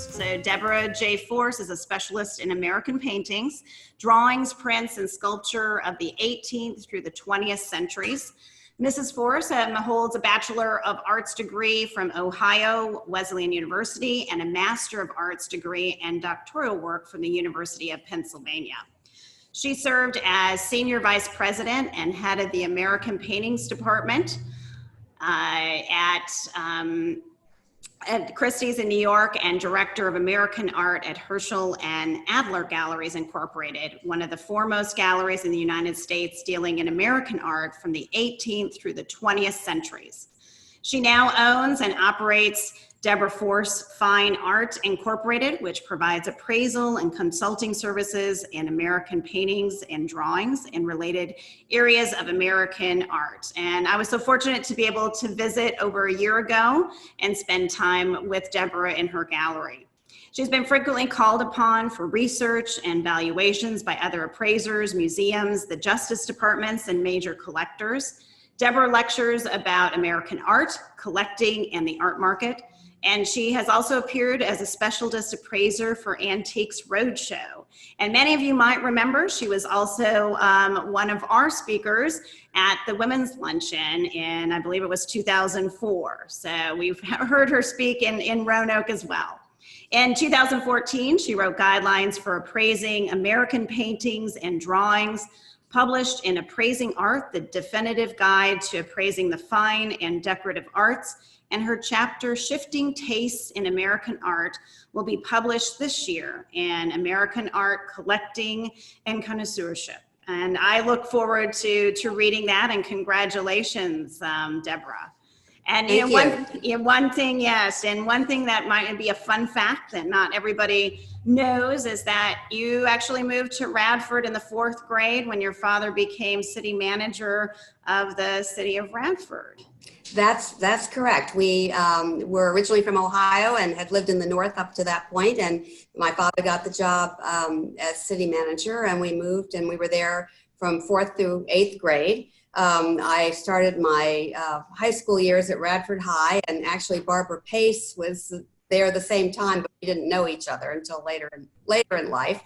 Force. So Debra J. Force is a specialist in American paintings, drawings, prints, and sculpture of the 18th through the 20th centuries. Mrs. Force holds a Bachelor of Arts degree from Ohio Wesleyan University and a Master of Arts degree and doctoral work from the University of Pennsylvania. She served as Senior Vice President and head of the American Paintings Department at Christie's in New York, and Director of American Art at Herschel and Adler Galleries Incorporated, one of the foremost galleries in the United States dealing in American art from the 18th through the 20th centuries. She now owns and operates Debra Force Fine Art Incorporated, which provides appraisal and consulting services in American paintings and drawings and related areas of American art. And I was so fortunate to be able to visit over a year ago and spend time with Debra in her gallery. She's been frequently called upon for research and valuations by other appraisers, museums, the Justice Departments, and major collectors. Debra lectures about American art, collecting, and the art market. And she has also appeared as a specialist appraiser for Antiques Roadshow. And many of you might remember she was also one of our speakers at the Women's Luncheon in, I believe it was 2004. So we've heard her speak in Roanoke as well. In 2014, she wrote guidelines for appraising American paintings and drawings, published in Appraising Art, the definitive guide to appraising the fine and decorative arts, and her chapter, Shifting Tastes in American Art, will be published this year in American Art Collecting and Connoisseurship. And I look forward to reading that, and congratulations, Debra. And one thing that might be a fun fact that not everybody knows is that you actually moved to Radford in the 4th grade when your father became city manager of the city of Radford. That's correct. We were originally from Ohio and had lived in the north up to that point, and my father got the job as city manager, and we moved, and we were there from 4th through 8th grade. I started my high school years at Radford High, and actually Barbara Pace was there the same time, but we didn't know each other until later in life.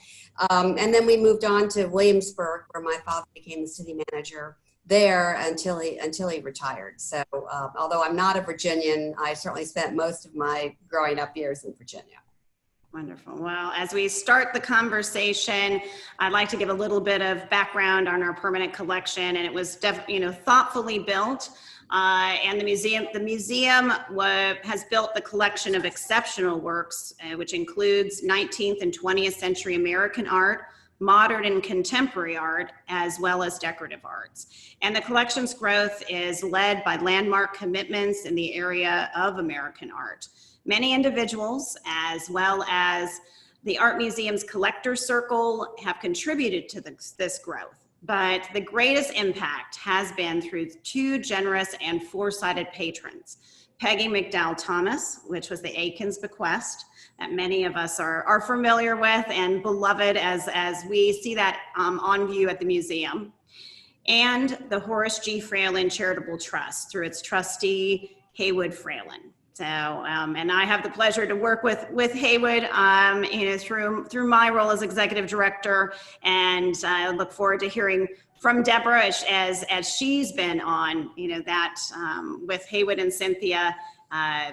And then we moved on to Williamsburg, where my father became the city manager there until he retired. So although I'm not a Virginian, I certainly spent most of my growing up years in Virginia. Wonderful. Well, as we start the conversation, I'd like to give a little bit of background on our permanent collection, and it was thoughtfully built. And the museum has built the collection of exceptional works, which includes 19th and 20th century American art, modern and contemporary art, as well as decorative arts. And the collection's growth is led by landmark commitments in the area of American art. Many individuals, as well as the Art Museum's Collector Circle, have contributed to this growth. But the greatest impact has been through 2 generous and foresighted patrons. Peggy McDowell Thomas, which was the Aikens bequest that many of us are familiar with and beloved as we see that on view at the museum. And the Horace G. Fralin Charitable Trust through its trustee, Haywood Fralin. So, and I have the pleasure to work with Haywood, through my role as executive director, and I look forward to hearing from Debra as she's been on, that with Haywood and Cynthia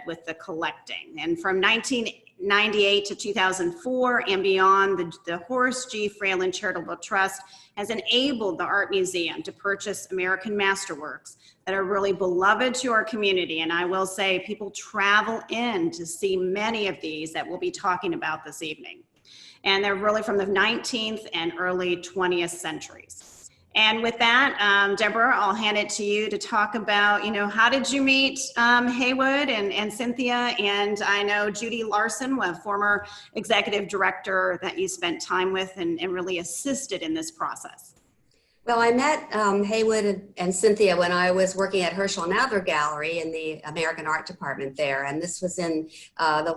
with the collecting. And from 1998 to 2004 and beyond, the Horace G. Fralin Charitable Trust has enabled the Art Museum to purchase American masterworks that are really beloved to our community. And I will say people travel in to see many of these that we'll be talking about this evening. And they're really from the 19th and early 20th centuries. And with that, Debra, I'll hand it to you to talk about, how did you meet Haywood and Cynthia? And I know Judy Larson, a former executive director that you spent time with and really assisted in this process. Well, I met Haywood and Cynthia when I was working at Herschel and Adler Gallery in the American Art Department there. And this was in the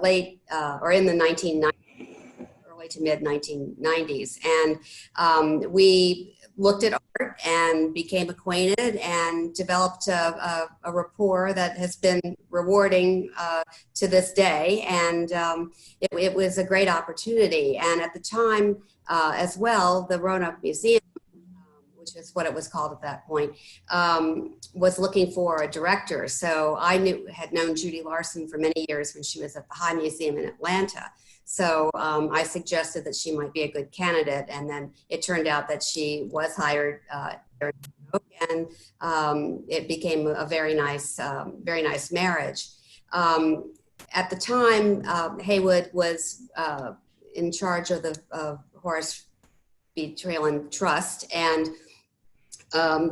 in the 1990s, early to mid 1990s. And we looked at art and became acquainted and developed a rapport that has been rewarding to this day. And it was a great opportunity. And at the time as well, the Roanoke Museum, which is what it was called at that point, was looking for a director. So I had known Judy Larson for many years when she was at the High Museum in Atlanta. So I suggested that she might be a good candidate, and then it turned out that she was hired, and it became a very nice marriage. At the time, Haywood was in charge of the Horace G. Fralin Trust, and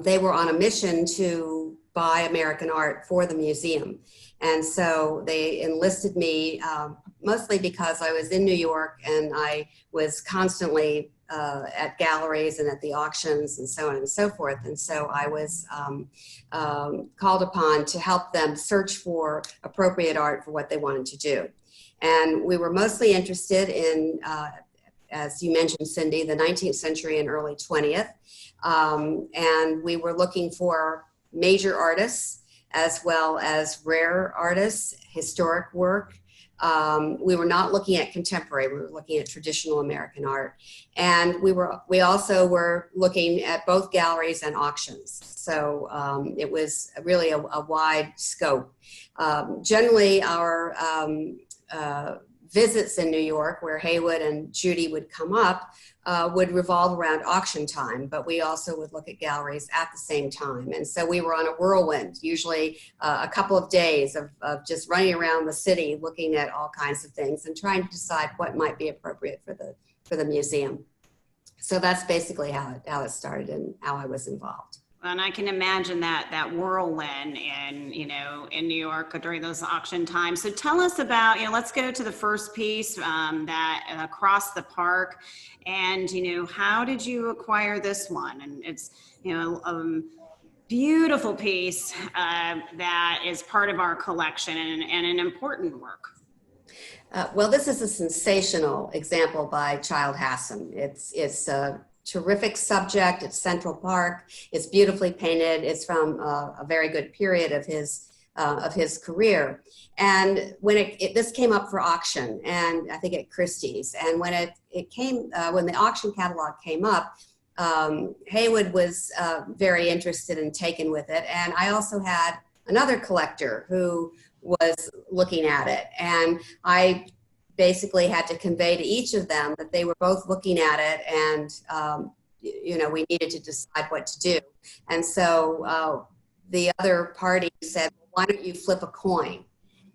they were on a mission to buy American art for the museum. And so they enlisted me mostly because I was in New York and I was constantly at galleries and at the auctions and so on and so forth. And so I was called upon to help them search for appropriate art for what they wanted to do. And we were mostly interested in, as you mentioned, Cindy, the 19th century and early 20th. And we were looking for major artists as well as rare artists, historic work. We were not looking at contemporary, we were looking at traditional American art. And we also were looking at both galleries and auctions. So it was really a wide scope. Generally, our visits in New York, where Haywood and Judy would come up, would revolve around auction time, but we also would look at galleries at the same time. And so we were on a whirlwind, usually a couple of days of just running around the city, looking at all kinds of things and trying to decide what might be appropriate for the museum. So that's basically how it started and how I was involved. And I can imagine that whirlwind in New York during those auction times. So tell us about, let's go to the first piece, that Across the Park, and how did you acquire this one? And it's a beautiful piece that is part of our collection and an important work. Well, this is a sensational example by Child Hassan. It's a terrific subject. It's Central Park. It's beautifully painted. It's from a very good period of his career. And when this came up for auction, and I think at Christie's, and when when the auction catalog came up, Haywood was very interested and taken with it. And I also had another collector who was looking at it, and I basically had to convey to each of them that they were both looking at it, and we needed to decide what to do. And so the other party said, well, why don't you flip a coin,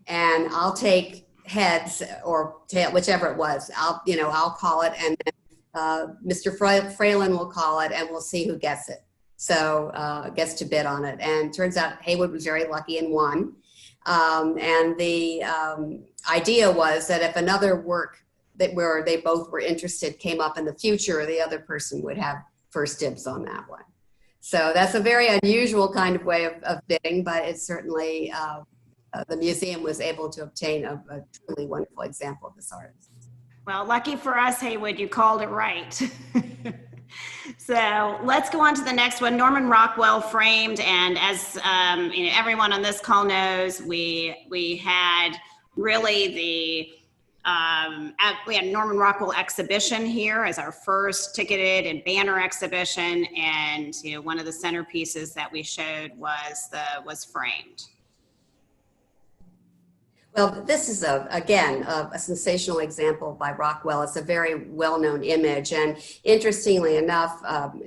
and I'll take heads or tail, whichever it was. I'll call it, and then Mr. Fralin will call it, and we'll see who gets it. So gets to bid on it, and turns out Haywood was very lucky and won. And the idea was that if another work where they both were interested came up in the future, the other person would have first dibs on that one. So that's a very unusual kind of way of bidding, but it's certainly, the museum was able to obtain a truly wonderful example of this artist. Well, lucky for us, Haywood, you called it right. So let's go on to the next one. Norman Rockwell framed, and as everyone on this call knows, we had really we had Norman Rockwell exhibition here as our first ticketed and banner exhibition, and one of the centerpieces that we showed was framed. Well, this is again a sensational example by Rockwell. It's a very well-known image, and interestingly enough,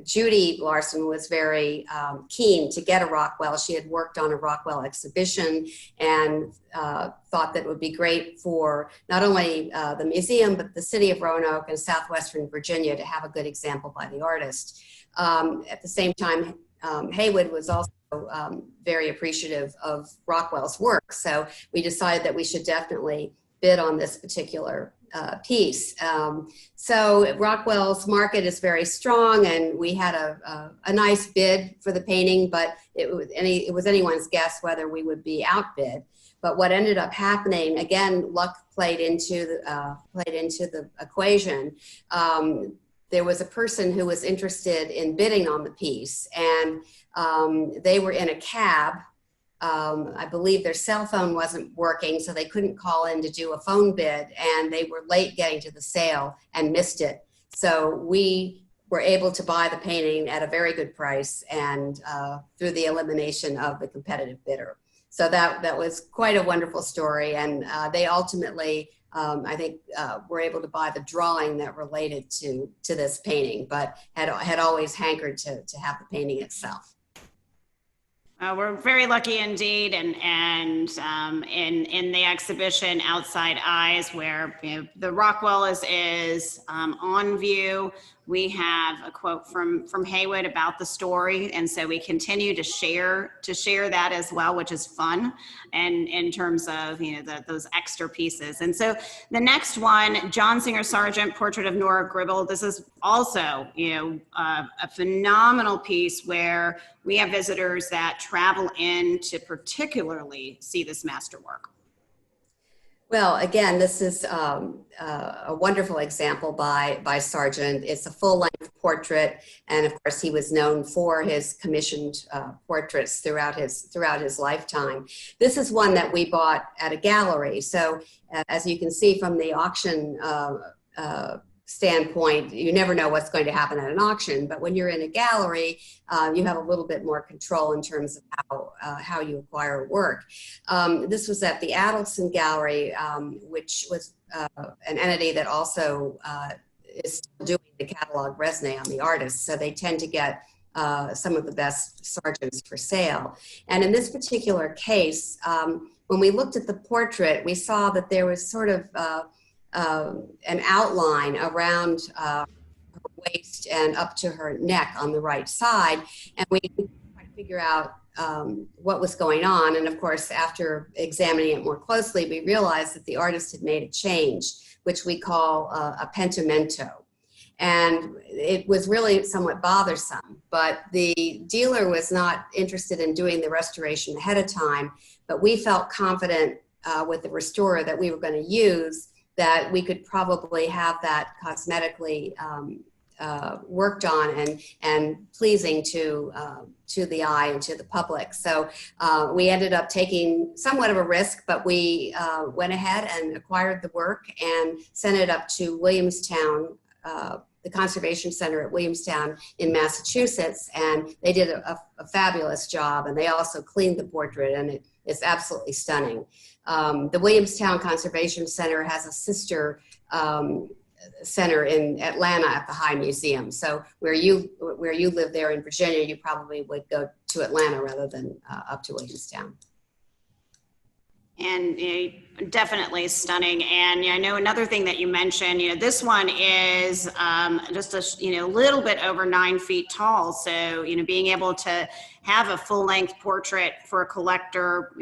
Judy Larson was very keen to get a Rockwell. She had worked on a Rockwell exhibition and thought that it would be great for not only the museum, but the city of Roanoke and southwestern Virginia to have a good example by the artist. At the same time, Haywood was also very appreciative of Rockwell's work. So we decided that we should definitely bid on this particular piece. So Rockwell's market is very strong, and we had a nice bid for the painting, but it was anyone's guess whether we would be outbid. But what ended up happening, again, luck played into the equation. there was a person who was interested in bidding on the piece, and they were in a cab. I believe their cell phone wasn't working, so they couldn't call in to do a phone bid, and they were late getting to the sale and missed it. So we were able to buy the painting at a very good price, and through the elimination of the competitive bidder. So that was quite a wonderful story, and they ultimately, I think, were able to buy the drawing that related to this painting, but had always hankered to have the painting itself. We're very lucky indeed, and in the exhibition Outside Eyes, where the Rockwell is on view, we have a quote from Haywood about the story, and so we continue to share that as well, which is fun, and in terms of those extra pieces. And so the next one, John Singer Sargent, Portrait of Nora Gribble. This is also a phenomenal piece where we have visitors that travel in to particularly see this masterwork. Well, again, this is a wonderful example by Sargent. It's a full-length portrait, and of course, he was known for his commissioned portraits throughout his lifetime. This is one that we bought at a gallery. So, as you can see from the auction standpoint, you never know what's going to happen at an auction, but when you're in a gallery, you have a little bit more control in terms of how you acquire work. This was at the Adelson Gallery, which was an entity that also is still doing the catalog raisonné on the artists, so they tend to get some of the best Sargents for sale. And in this particular case, when we looked at the portrait, we saw that there was sort of an outline around her waist and up to her neck on the right side, and we couldn't quite figure out what was going on. And of course, after examining it more closely, we realized that the artist had made a change, which we call a pentimento. And it was really somewhat bothersome, but the dealer was not interested in doing the restoration ahead of time, but we felt confident with the restorer that we were going to use that we could probably have that cosmetically worked on and pleasing to the eye and to the public. So we ended up taking somewhat of a risk, but we went ahead and acquired the work and sent it up to Williamstown, the Conservation Center at Williamstown in Massachusetts, and they did a fabulous job, and they also cleaned the portrait, and it's absolutely stunning. The Williamstown Conservation Center has a sister center in Atlanta at the High Museum. So where you live there in Virginia, you probably would go to Atlanta rather than up to Williamstown. And definitely stunning. And I know another thing that you mentioned, this one is just a little bit over 9 feet tall. So being able to have a full length portrait for a collector,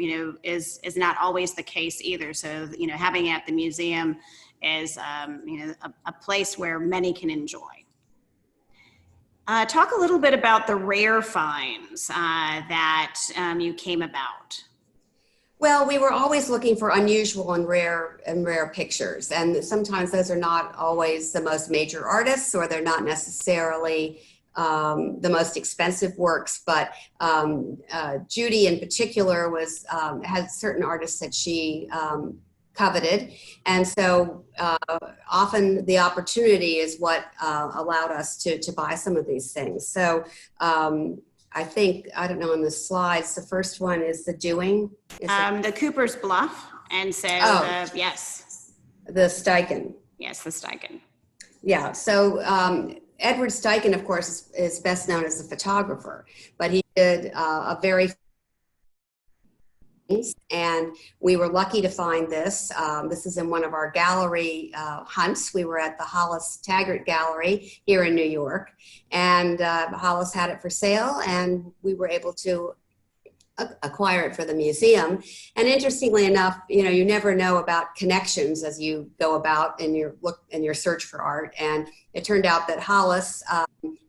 is not always the case either. So having it at the museum is a place where many can enjoy. Talk a little bit about the rare finds that you came about. Well, we were always looking for unusual and rare pictures, and sometimes those are not always the most major artists, or they're not necessarily the most expensive works. But Judy, in particular, had certain artists that she coveted, and so often the opportunity is what allowed us to buy some of these things. So. I think, I don't know, on the slides, the first one is the Dewing. The Cooper's Bluff. And so, yes. The Steichen. Yes, the Steichen. Yeah, so Edward Steichen, of course, is best known as a photographer, but he did a very and we were lucky to find this. This is in one of our gallery hunts. We were at the Hollis Taggart Gallery here in New York, and Hollis had it for sale, and we were able to acquire it for the museum. And interestingly enough, you never know about connections as you go about in your search for art. And it turned out that Hollis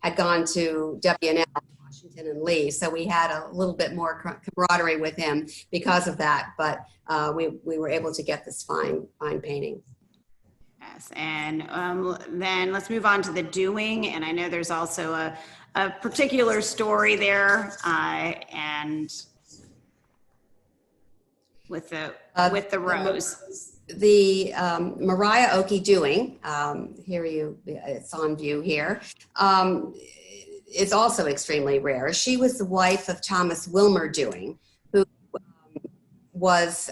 had gone to W&L, Washington and Lee, so we had a little bit more camaraderie with him because of that. But we were able to get this fine painting. Yes, and then let's move on to the doing. And I know there's also a particular story there, and with the rose. The Mariah Oakey Doing, it's on view here, is also extremely rare. She was the wife of Thomas Wilmer Doing, who was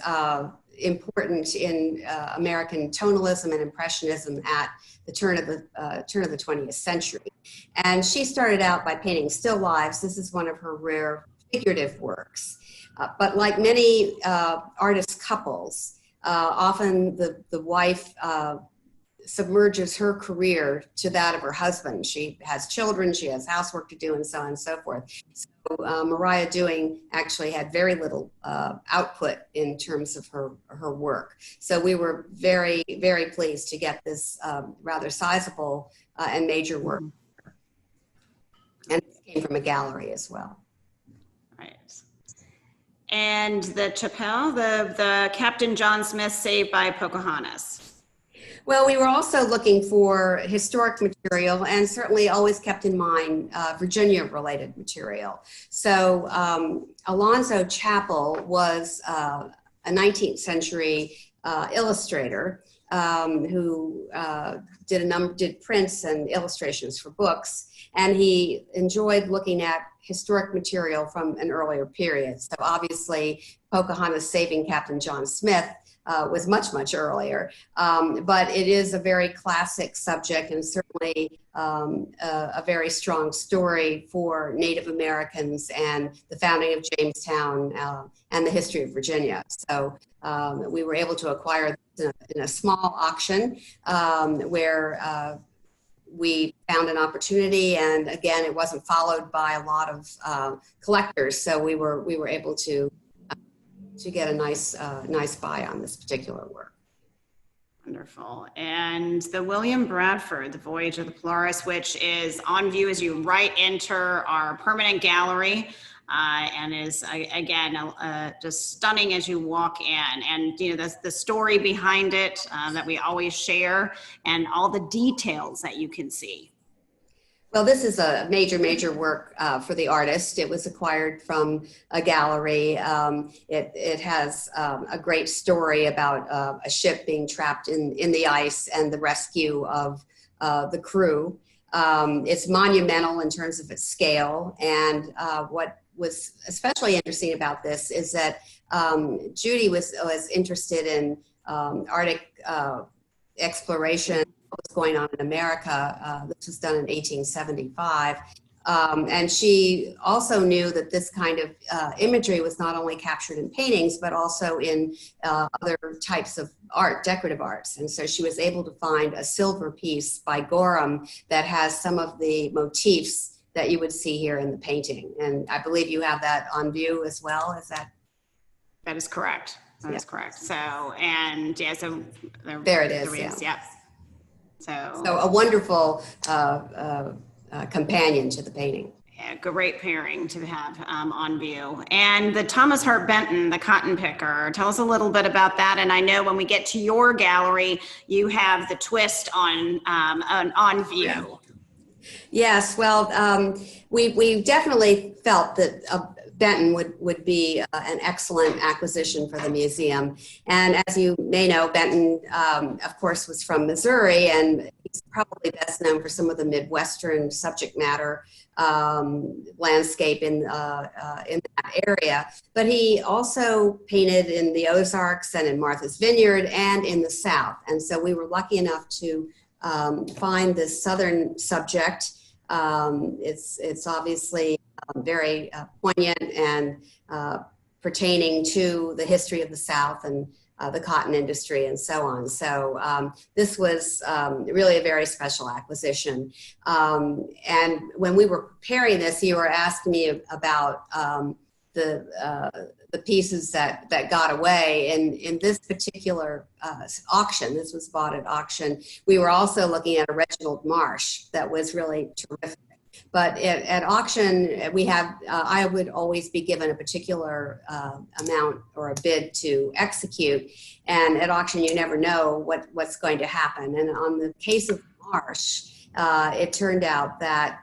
important in American tonalism and impressionism at the turn of the 20th century. And she started out by painting still lifes. This is one of her rare figurative works. But like many artist couples, often the wife submerges her career to that of her husband. She has children, she has housework to do, and so on and so forth. So Mariah Doing actually had very little output in terms of her work. So we were very, very pleased to get this rather sizable and major work. And it came from a gallery as well. Right. And the chapelle, the Captain John Smith Saved by Pocahontas. Well, we were also looking for historic material and certainly always kept in mind Virginia-related material. So Alonzo Chappell was a 19th century illustrator who did prints and illustrations for books, and he enjoyed looking at historic material from an earlier period. So obviously, Pocahontas Saving Captain John Smith was much, much earlier. But it is a very classic subject and certainly a very strong story for Native Americans and the founding of Jamestown and the history of Virginia. So we were able to acquire this in a small auction where we found an opportunity, and again, it wasn't followed by a lot of collectors. So we were able to get a nice buy on this particular work. Wonderful. And the William Bradford, The Voyage of the Polaris, which is on view as you enter our permanent gallery, and is again just stunning as you walk in. And the story behind it that we always share, and all the details that you can see. Well, this is a major work for the artist. It was acquired from a gallery. It has a great story about a ship being trapped in the ice and the rescue of the crew. It's monumental in terms of its scale. And what was especially interesting about this is that Judy was interested in Arctic exploration, what was going on in America. This was done in 1875. And she also knew that this kind of imagery was not only captured in paintings, but also in other types of art, decorative arts. And so she was able to find a silver piece by Gorham that has some of the motifs that you would see here in the painting. And I believe you have that on view as well. Is that? That is correct. That is correct. So, and yeah, so there it is. Yeah. So a wonderful companion to the painting. Yeah, great pairing to have on view. And the Thomas Hart Benton, the cotton picker, tell us a little bit about that. And I know when we get to your gallery, you have the twist on view. Yeah. Yes, well, we definitely felt that Benton would be an excellent acquisition for the museum. And as you may know, Benton, of course, was from Missouri, and he's probably best known for some of the Midwestern subject matter landscape in that area. But he also painted in the Ozarks and in Martha's Vineyard and in the South. And so we were lucky enough to find this Southern subject. It's obviously very poignant and pertaining to the history of the South and the cotton industry and so on. So this was really a very special acquisition. And when we were preparing this, you were asking me about the pieces that got away. And in this particular auction, this was bought at auction, we were also looking at a Reginald Marsh that was really terrific. But at auction, we have, I would always be given a particular amount or a bid to execute. And at auction, you never know what's going to happen. And on the case of Marsh, it turned out that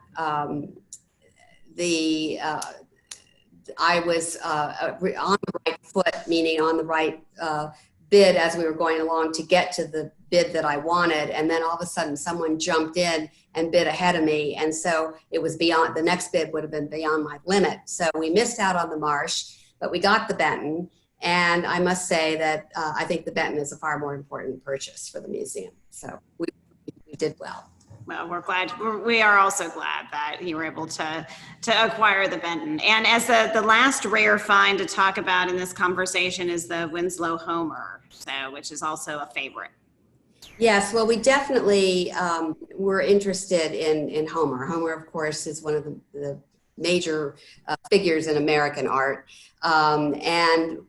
I was on the right foot, meaning on the right bid as we were going along to get to the bid that I wanted. And then all of a sudden someone jumped in and bid ahead of me. And so it was beyond, the next bid would have been beyond my limit. So we missed out on the Marsh, but we got the Benton. And I must say that I think the Benton is a far more important purchase for the museum. So we did well. Well, we are also glad that you were able to acquire the Benton. And as the last rare find to talk about in this conversation is the Winslow Homer, which is also a favorite. Yes, well, we definitely were interested in Homer. Homer, of course, is one of the major figures in American art. And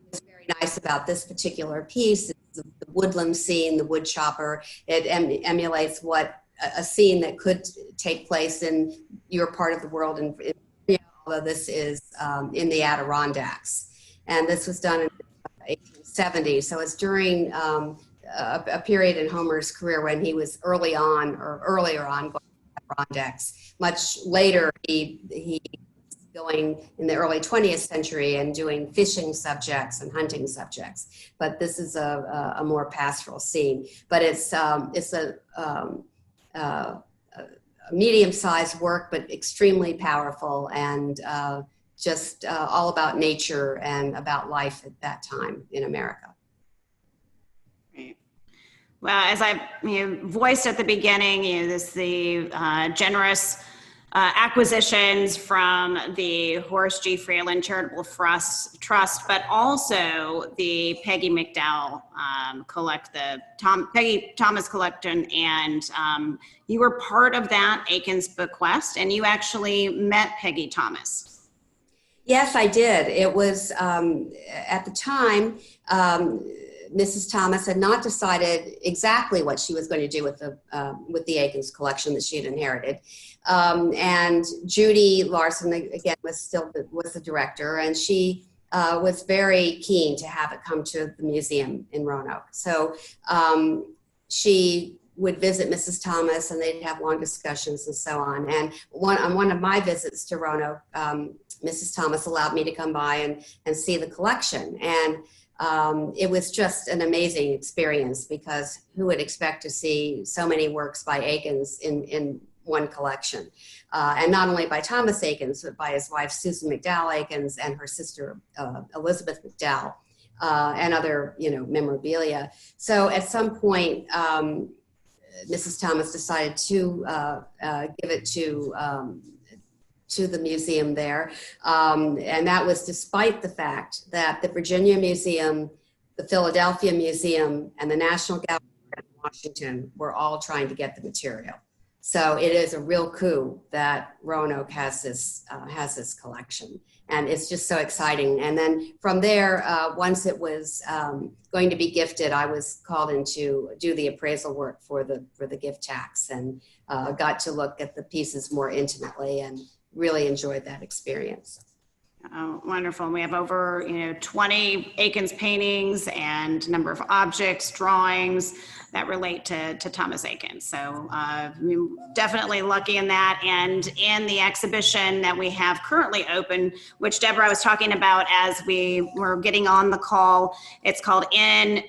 what's very nice about this particular piece is the woodland scene, the wood chopper. It emulates a scene that could take place in your part of the world, although this is in the Adirondacks. And this was done in 1870, so it's during a period in Homer's career when he was earlier on going to the Adirondacks. Much later, he was going in the early 20th century and doing fishing subjects and hunting subjects. But this is a more pastoral scene. But it's a medium-sized work, but extremely powerful and just all about nature and about life at that time in America. Right. Well, as I voiced at the beginning, the generous acquisitions from the Horace G. Fralin Charitable Trust, but also the Peggy McDowell Peggy Thomas collection, and you were part of that Aikens bequest, and you actually met Peggy Thomas. Yes, I did. It was at the time. Mrs. Thomas had not decided exactly what she was going to do with the Aikens collection that she had inherited. And Judy Larson, again, was the director, and she was very keen to have it come to the museum in Roanoke. So she would visit Mrs. Thomas, and they'd have long discussions and so on. And on one of my visits to Roanoke, Mrs. Thomas allowed me to come by and see the collection. And it was just an amazing experience, because who would expect to see so many works by Aikens in one collection? And not only by Thomas Aikens, but by his wife, Susan McDowell Aikens, and her sister, Elizabeth McDowell, and other, memorabilia. So at some point, Mrs. Thomas decided to give it to the museum there. And that was despite the fact that the Virginia Museum, the Philadelphia Museum, and the National Gallery in Washington were all trying to get the material. So it is a real coup that Roanoke has this collection. And it's just so exciting. And then from there, once it was going to be gifted, I was called in to do the appraisal work for the gift tax, and got to look at the pieces more intimately, and really enjoyed that experience. Oh, wonderful. We have over 20 Aikens paintings and a number of objects, drawings that relate to Thomas Aikens. So we're definitely lucky in that. And in the exhibition that we have currently open, which Deborah was talking about as we were getting on the call, it's called In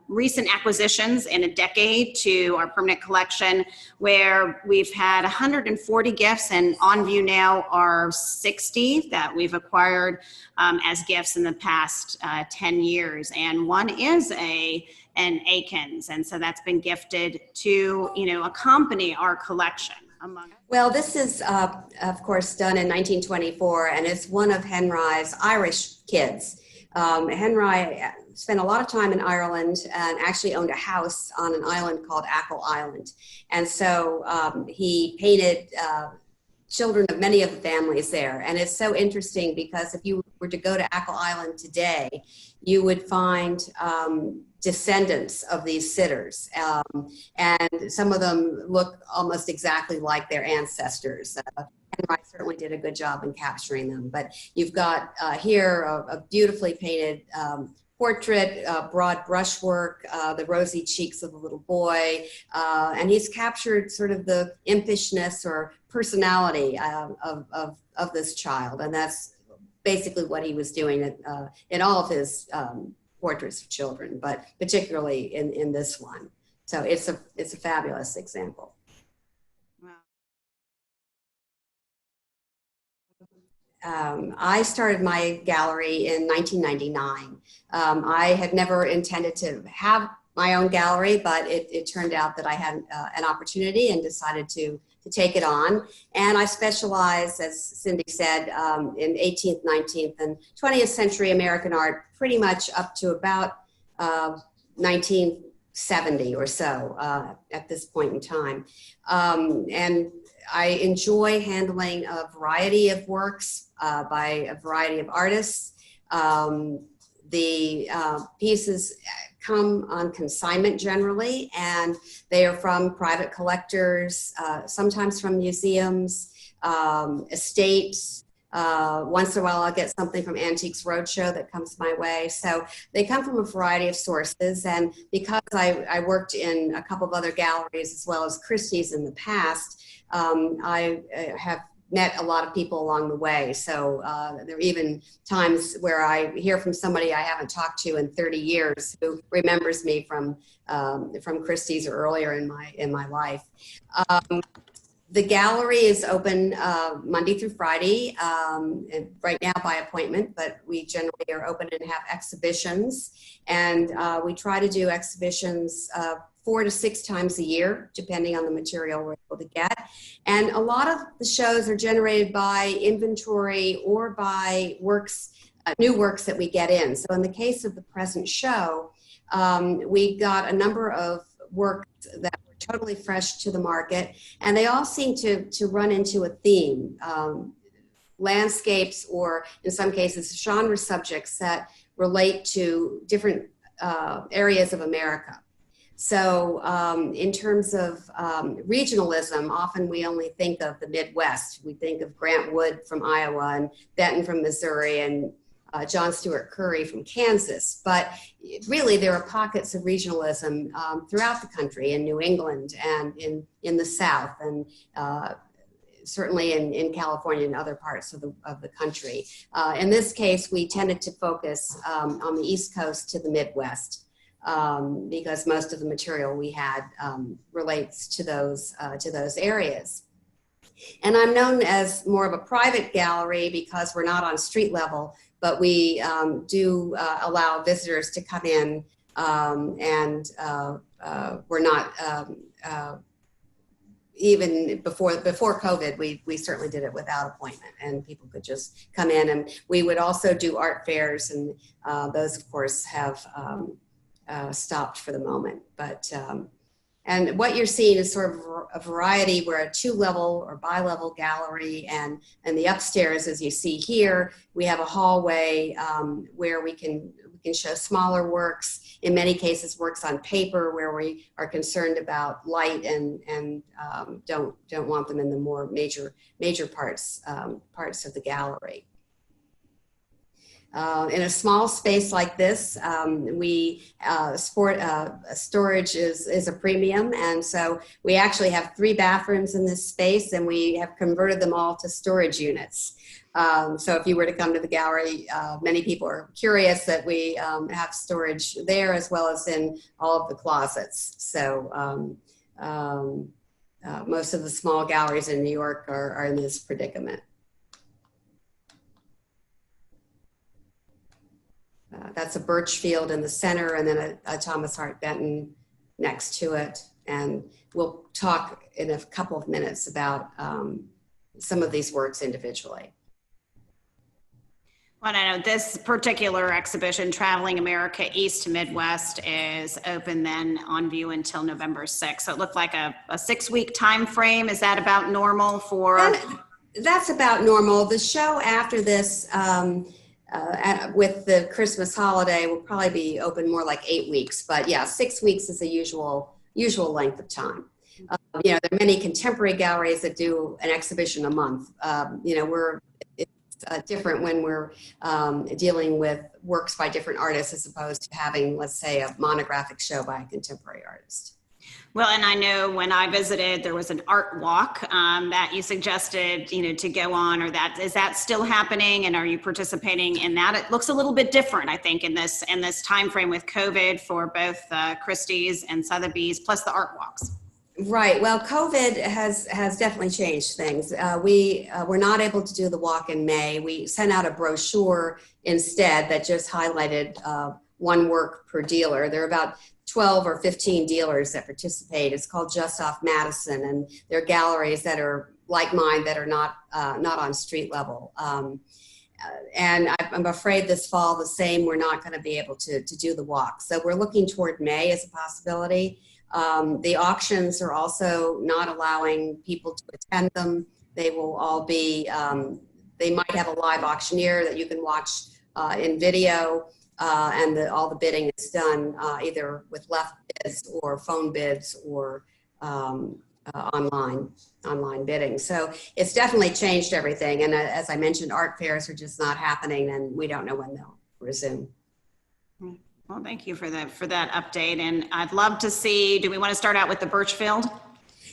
Recent Acquisitions in a Decade to Our Permanent Collection, where we've had 140 gifts, and on view now are 60 that we've acquired as gifts in the past 10 years. And one is an Aikens, and so that's been gifted to accompany our collection. Well, this is of course done in 1924, and it's one of Henry's Irish kids. Henry spent a lot of time in Ireland and actually owned a house on an island called Achill Island, and so he painted children of many of the families there. And it's so interesting because if you were to go to Ackle Island today, you would find descendants of these sitters. And some of them look almost exactly like their ancestors. And I certainly did a good job in capturing them. But you've got here a beautifully painted portrait, broad brushwork, the rosy cheeks of a little boy, and he's captured sort of the impishness or personality of this child, and that's basically what he was doing in all of his portraits of children, but particularly in this one. So it's a fabulous example. I started my gallery in 1999. I had never intended to have my own gallery, but it turned out that I had an opportunity and decided to take it on. And I specialize, as Cindy said, in 18th, 19th, and 20th century American art, pretty much up to about 1970 or so at this point in time. And I enjoy handling a variety of works by a variety of artists. The pieces come on consignment generally, and they are from private collectors, sometimes from museums, estates. Once in a while I'll get something from Antiques Roadshow that comes my way. So they come from a variety of sources, and because I worked in a couple of other galleries as well as Christie's in the past, I have met a lot of people along the way. So there are even times where I hear from somebody I haven't talked to in 30 years who remembers me from Christie's or earlier in my life. The gallery is open Monday through Friday, right now by appointment, but we generally are open and have exhibitions. And we try to do exhibitions 4 to 6 times a year, depending on the material we're able to get. And a lot of the shows are generated by inventory or by works, new works that we get in. So in the case of the present show, we got a number of works that were totally fresh to the market, and they all seem to run into a theme. Landscapes, or in some cases, genre subjects that relate to different areas of America. So in terms of regionalism, often we only think of the Midwest. We think of Grant Wood from Iowa and Benton from Missouri and John Stewart Curry from Kansas. But really there are pockets of regionalism throughout the country, in New England and in the South, and certainly in California and other parts of the country. In this case, we tended to focus on the East Coast to the Midwest. Because most of the material we had relates to those areas. And I'm known as more of a private gallery because we're not on street level, but we do allow visitors to come in, and we're not, even before COVID, we certainly did it without appointment, and people could just come in. And we would also do art fairs, and those of course have stopped for the moment, but and what you're seeing is sort of a variety. We're a 2-level or bi-level gallery, and the upstairs, as you see here, we have a hallway where we can show smaller works. In many cases, works on paper where we are concerned about light and don't want them in the more major parts of the gallery. In a small space like this, storage is a premium, and so we actually have 3 bathrooms in this space, and we have converted them all to storage units. So if you were to come to the gallery, many people are curious that we have storage there as well as in all of the closets. So most of the small galleries in New York are in this predicament. That's a birch field in the center, and then a Thomas Hart Benton next to it. And we'll talk in a couple of minutes about some of these works individually. Well, I know this particular exhibition, Traveling America East to Midwest, is open then on view until November 6th. So it looked like a 6-week time frame. Is that about normal for? That's about normal. The show after this, with the Christmas holiday, will probably be open more like 8 weeks. But yeah, 6 weeks is a usual length of time. There are many contemporary galleries that do an exhibition a month. It's different when we're dealing with works by different artists as opposed to having, let's say, a monographic show by a contemporary artist. Well, and I know when I visited, there was an art walk that you suggested, to go on, or is that still happening? And are you participating in that? It looks a little bit different, I think, in this time frame with COVID for both Christie's and Sotheby's, plus the art walks. Right. Well, COVID has definitely changed things. We were not able to do the walk in May. We sent out a brochure instead that just highlighted one work per dealer. There are about 12 or 15 dealers that participate. It's called Just Off Madison, and they're galleries that are like mine that are not on street level. And I'm afraid this fall the same. We're not going to be able to do the walk. So we're looking toward May as a possibility. The auctions are also not allowing people to attend them. They will all be, they might have a live auctioneer that you can watch in video, and all the bidding is done either with left bids or phone bids or online bidding. So it's definitely changed everything. And as I mentioned, art fairs are just not happening, and we don't know when they'll resume. Well, thank you for that update. And I'd love to see, do we want to start out with the Birchfield?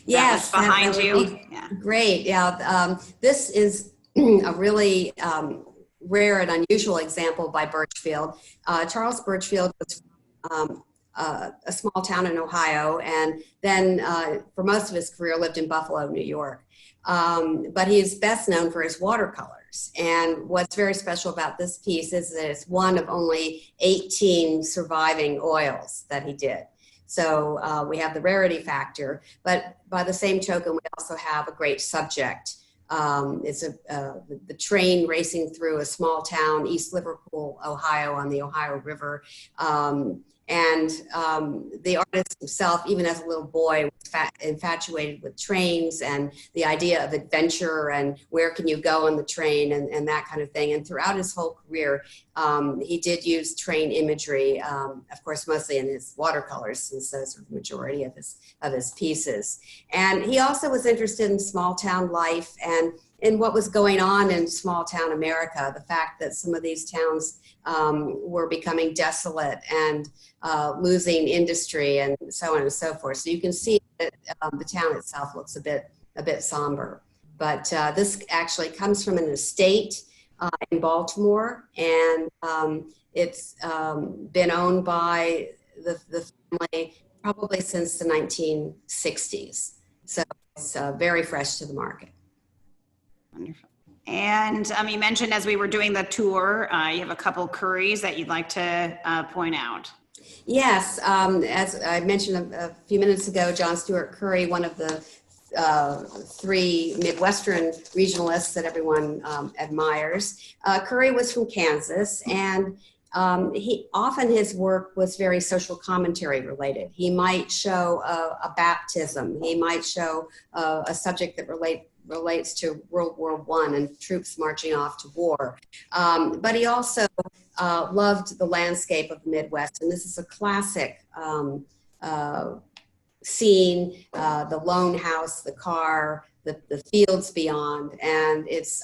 Yes. Behind you. Yeah. Great. Yeah. This is a really rare and unusual example by Birchfield. Charles Birchfield was a small town in Ohio, and then for most of his career lived in Buffalo, New York. But he's best known for his watercolors. And what's very special about this piece is that it's one of only 18 surviving oils that he did. So we have the rarity factor, but by the same token, we also have a great subject. It's the train racing through a small town, East Liverpool, Ohio, on the Ohio River. And the artist himself, even as a little boy, was infatuated with trains and the idea of adventure and where can you go on the train and that kind of thing. And throughout his whole career, he did use train imagery, of course, mostly in his watercolors, since those are the majority of his pieces. And he also was interested in small town life and in what was going on in small town America, the fact that some of these towns were becoming desolate and losing industry and so on and so forth. So you can see that the town itself looks a bit somber. But this actually comes from an estate in Baltimore, and it's been owned by the family probably since the 1960s. So it's very fresh to the market. Wonderful. And you mentioned as we were doing the tour, you have a couple Currys that you'd like to point out. Yes, as I mentioned a few minutes ago, John Stewart Curry, one of the 3 Midwestern regionalists that everyone admires. Curry was from Kansas, and his work was very social commentary related. He might show a baptism. He might show a subject that relates to World War I and troops marching off to war. But he also loved the landscape of the Midwest, and this is a classic scene, the lone house, the car, the fields beyond, and it's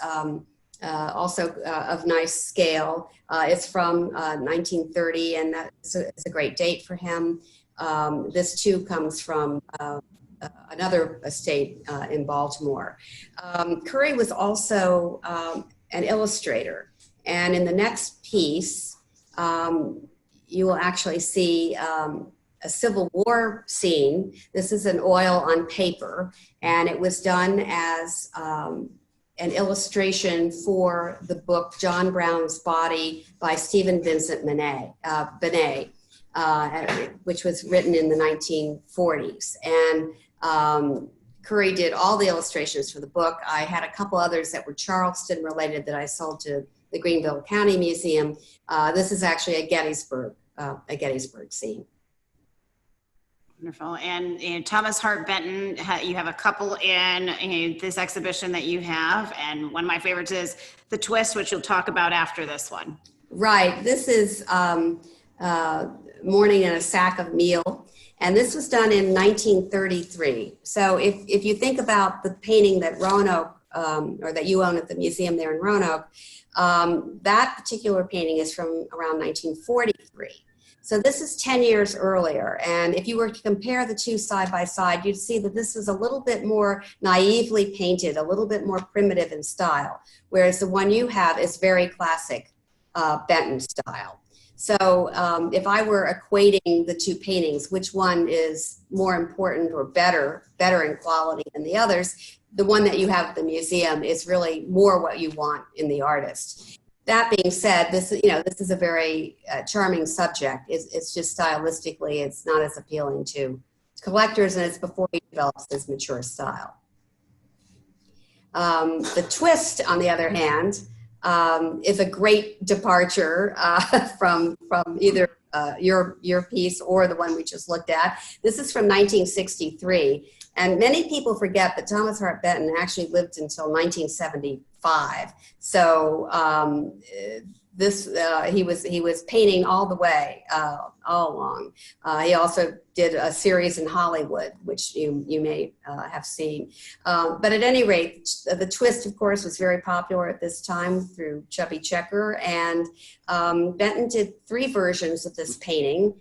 also of nice scale. It's from 1930, and it's a great date for him. This too comes from another estate in Baltimore. Curry was also an illustrator, and in the next piece, you will actually see a Civil War scene. This is an oil on paper, and it was done as an illustration for the book John Brown's Body by Stephen Vincent Benet, which was written in the 1940s. And Curry did all the illustrations for the book. I had a couple others that were Charleston related that I sold to the Greenville County Museum. This is actually a Gettysburg scene. Wonderful. And Thomas Hart Benton, you have a couple in this exhibition that you have. And one of my favorites is The Twist, which you'll talk about after this one. Right. This is Morning and a Sack of Meal. And this was done in 1933. So if you think about the painting that Roanoke, or that you own at the museum there in Roanoke, that particular painting is from around 1943. So this is 10 years earlier. And if you were to compare the two side by side, you'd see that this is a little bit more naively painted, a little bit more primitive in style, whereas the one you have is very classic Benton style. So if I were equating the two paintings, which one is more important or better in quality than the others, the one that you have at the museum is really more what you want in the artist. That being said, this is a very charming subject. It's just stylistically, it's not as appealing to collectors, and it's before he develops his mature style. The Twist, on the other hand, is a great departure from either your piece or the one we just looked at. This is from 1963, and many people forget that Thomas Hart Benton actually lived until 1975. So he was painting all the way, all along. He also did a series in Hollywood, which you may have seen. But at any rate, The Twist, of course, was very popular at this time through Chubby Checker, and Benton did 3 versions of this painting.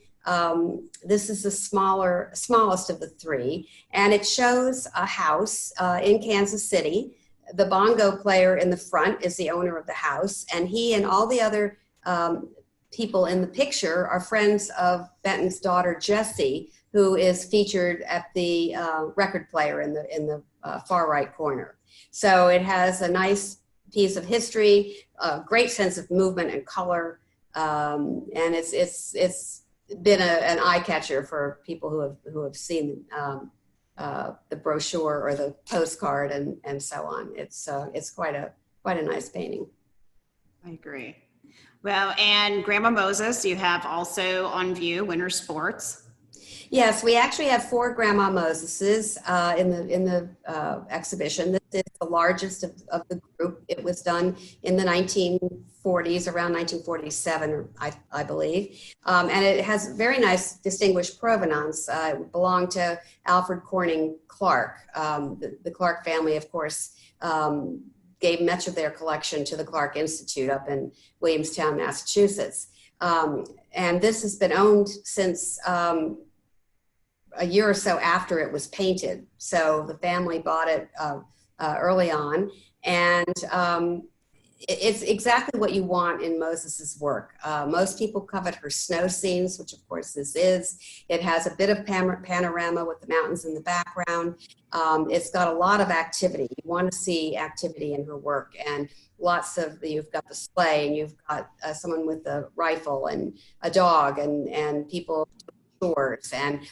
This is the smallest of the 3, and it shows a house in Kansas City. The bongo player in the front is the owner of the house, and he and all the other people in the picture are friends of Benton's daughter, Jessie, who is featured at the record player in the far right corner. So it has a nice piece of history, a great sense of movement and color, and it's been an eye catcher for people who have seen the brochure or the postcard and so on. It's quite a nice painting. I agree. Well, and Grandma Moses, you have also on view winter sports. Yes, we actually have 4 Grandma Moseses in the exhibition. This is the largest of the group. It was done in the 1940s, around 1947, I believe. And it has very nice distinguished provenance. It belonged to Alfred Corning Clark. The Clark family, of course, gave much of their collection to the Clark Institute up in Williamstown, Massachusetts. And this has been owned since a year or so after it was painted. So the family bought it early on, and it's exactly what you want in Moses's work. Most people covet her snow scenes, which of course this is. It has a bit of panorama with the mountains in the background. It's got a lot of activity. You want to see activity in her work, and you've got the sleigh, and you've got someone with a rifle and a dog and people doing chores. And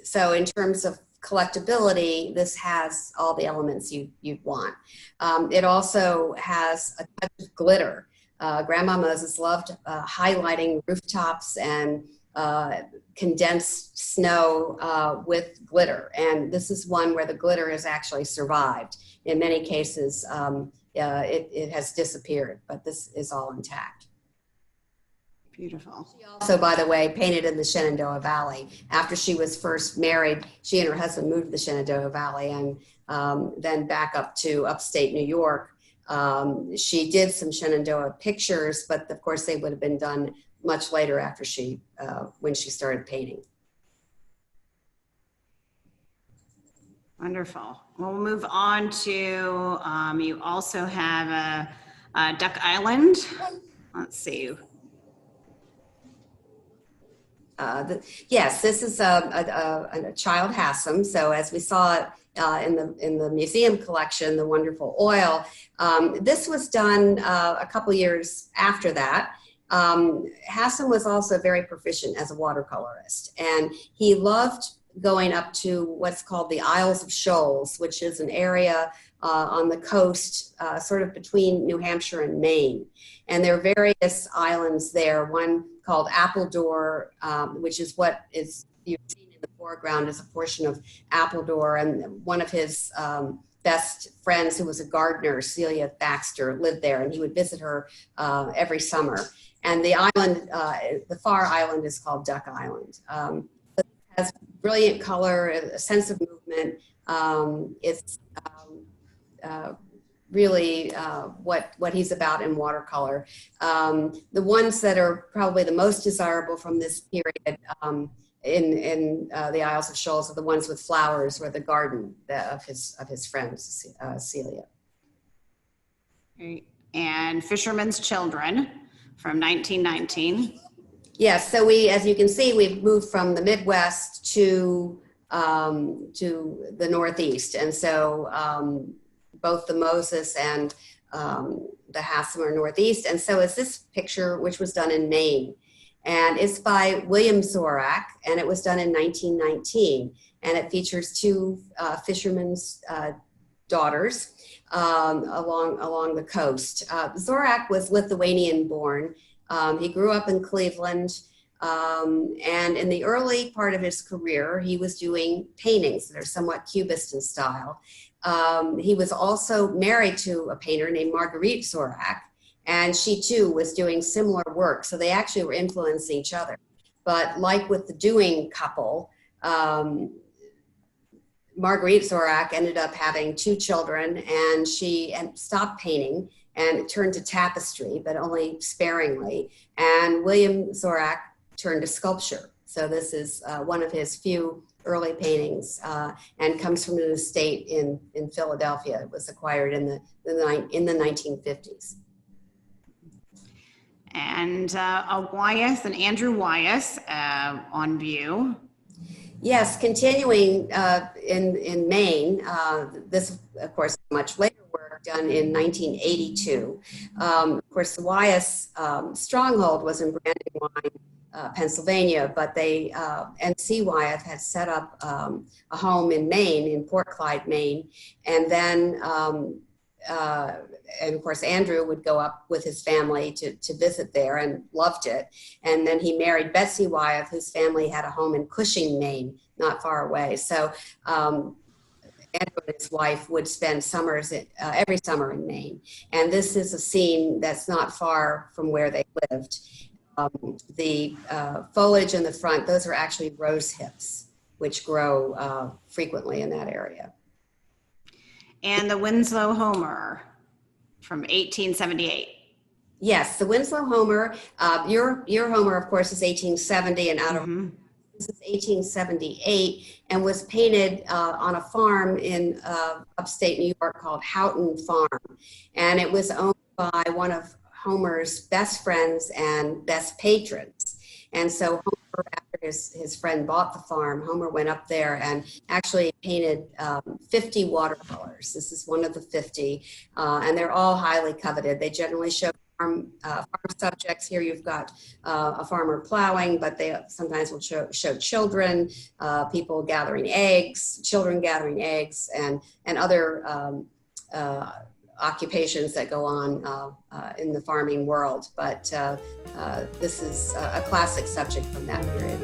so in terms of collectability, this has all the elements you'd want. It also has a touch of glitter. Grandma Moses loved highlighting rooftops and condensed snow with glitter. And this is one where the glitter has actually survived. In many cases, it has disappeared, but this is all intact. Beautiful. She also, by the way, painted in the Shenandoah Valley. After she was first married, she and her husband moved to the Shenandoah Valley and then back up to upstate New York. She did some Shenandoah pictures, but of course they would have been done much later after when she started painting. Wonderful. We'll move on to, you also have a Duck Island. Let's see. Yes, this is a child Hassam. So as we saw in the museum collection, the wonderful oil, this was done a couple years after that. Hassam was also very proficient as a watercolorist, and he loved going up to what's called the Isles of Shoals, which is an area on the coast, sort of between New Hampshire and Maine. And there are various islands there, one called Appledore, which is what is you've seen in the foreground is a portion of Appledore, and one of his best friends, who was a gardener, Celia Baxter, lived there, and he would visit her every summer. And the island, the far island, is called Duck Island. It has brilliant color, a sense of movement. It's really what he's about in watercolor. The ones that are probably the most desirable from this period in the Isles of Shoals are the ones with flowers, or the garden of his friend Celia. Great. And Fisherman's Children from 1919. Yes, so as you can see, we've moved from the Midwest to the Northeast, and so both the Moses and the Haslam are Northeast, and so is this picture, which was done in Maine. And it's by William Zorak, and it was done in 1919. And it features two fishermen's daughters along the coast. Zorak was Lithuanian born. He grew up in Cleveland. And in the early part of his career, he was doing paintings that are somewhat Cubist in style. He was also married to a painter named Marguerite Zorak, and she too was doing similar work. So they actually were influencing each other. But like with the Dewing couple, Marguerite Zorak ended up having two children, and she stopped painting and turned to tapestry, but only sparingly. And William Zorak turned to sculpture. So this is one of his few early paintings, and comes from an estate in Philadelphia. It was acquired in the 1950s. And a Wyeth, an Andrew Wyeth on view. Yes, continuing in Maine. This, of course, much later work done in 1982. Of course, the Wyeth's stronghold was in Brandywine, Pennsylvania, but they, N.C. Wyeth had set up a home in Maine, in Port Clyde, Maine, and then and of course, Andrew would go up with his family to visit there and loved it. And then he married Betsy Wyeth, whose family had a home in Cushing, Maine, not far away. So Andrew and his wife would spend summers every summer in Maine. And this is a scene that's not far from where they lived. The foliage in the front, those are actually rose hips, which grow frequently in that area. And the Winslow Homer from 1878. Yes, the Winslow Homer. Your Homer, of course, is 1870, and out of this is 1878, and was painted on a farm in upstate New York called Houghton Farm, and it was owned by one of Homer's best friends and best patrons. And so Homer, after his friend bought the farm, Homer went up there and actually painted 50 watercolors. This is one of the 50, and they're all highly coveted. They generally show farm subjects. Here you've got a farmer plowing, but they sometimes will show children, people gathering eggs, children gathering eggs, and other occupations that go on in the farming world. But this is a classic subject from that period.